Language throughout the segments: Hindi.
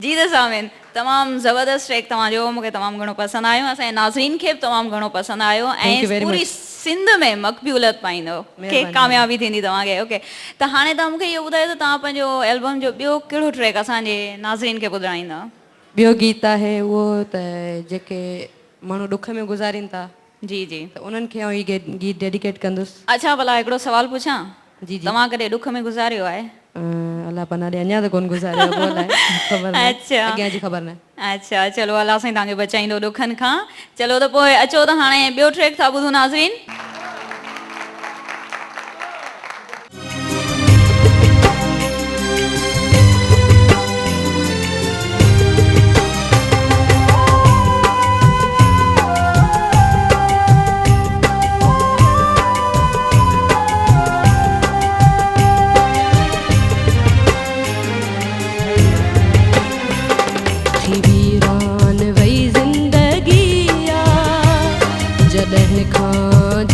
जी दसामिन तमाम ज़बरदस्त ट्रैक तव्हांजो मूंखे तमामु घणो पसंदि आयो असांजे नाज़रीन खे बि तमामु घणो पसंदि आयो Thank you ऐं very पूरी much. सिंध में मक़बूलियत पाईंदो के कामयाबी थींदी तव्हांखे ओके त हाणे तव्हां मूंखे इहो ॿुधायो त तव्हां पंहिंजो एल्बम जो ॿियो कहिड़ो ट्रैक असांजे नाज़रीन खे ॿुधाईंदा ॿियो गीत आहे उहो त जेके माण्हू ॾुख में गुज़ारीनि था जी जी त उन्हनि खे आउं हीउ गीत डेडिकेट कंदुसि। अच्छा भला हिकिड़ो सवाल पुछां जी जी तव्हां कॾहिं ॾुख में गुज़ारियो आहे अलाह पनाह ॾे अञा त कोन गुज़ारियो आहे, पोइ अलाए, ख़बर न अच्छा अॻियां जी ख़बर न। अच्छा चलो अलाह साईं तव्हांखे बचाईंदो ॾुखनि खां चलो त पोइ अचो त हाणे ॿियो ट्रैक था ॿुधूं नाज़रीन वीरान वई ज़िंदगी जॾहिं खां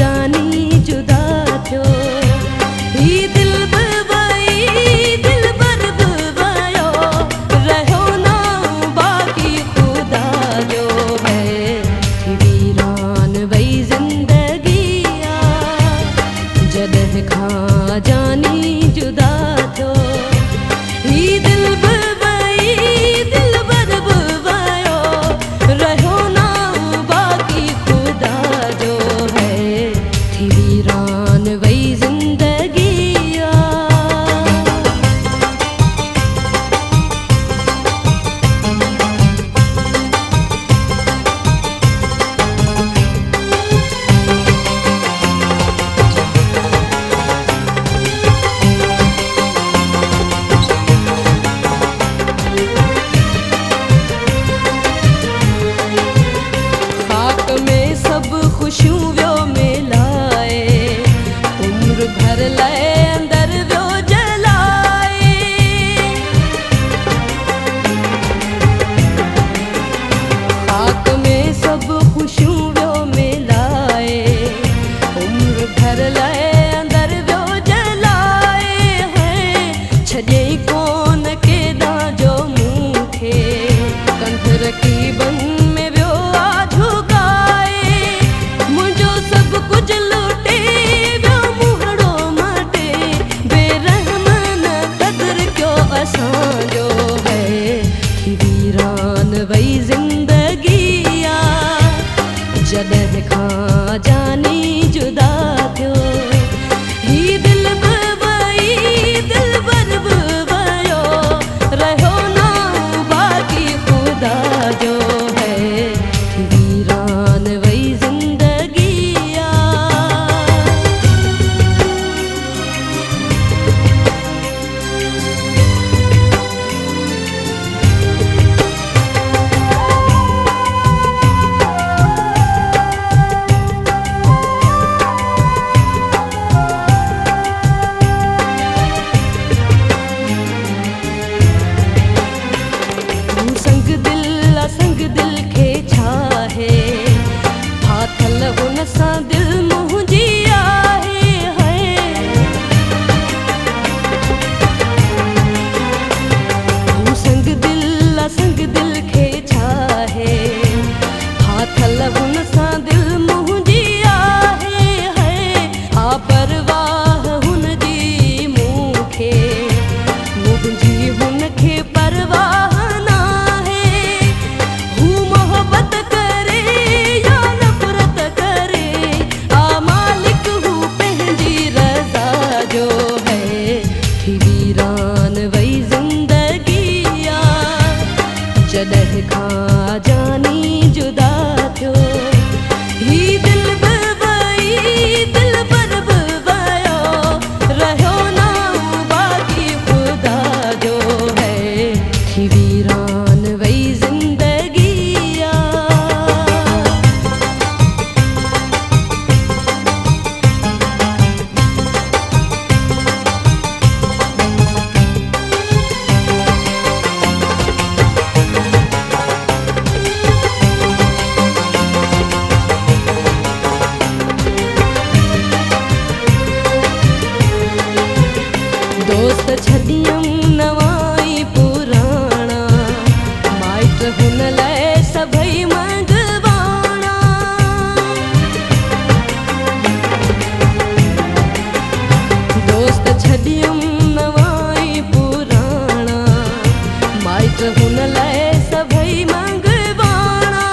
त हुन लाइ सभई मंगवाणा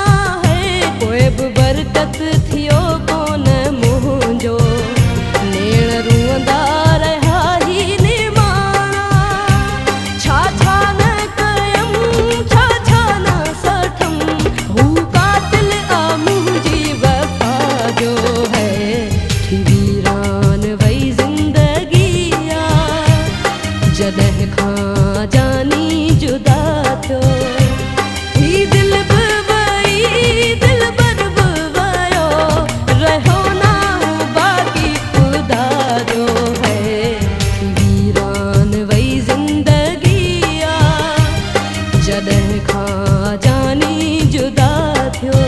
है, कोई बि बरकत थियो कोन मुंहिंजो, नेण रुअंदा रहिया ही निमाणा। छा छा न कयमि, छा छा न सठमि, हू कातिल आ मुंहिंजी वफ़ा जो है। वीरान वई ज़िंदगी आ, जॾहिं खां जानी जुदा थियो। ही दिल बि वई, दिलबर बि वयो, रहियो ना बाक़ी ख़ुदा जो है। वीरान वई ज़िंदगी आ, जॾहिं खां जानी जुदा थियो।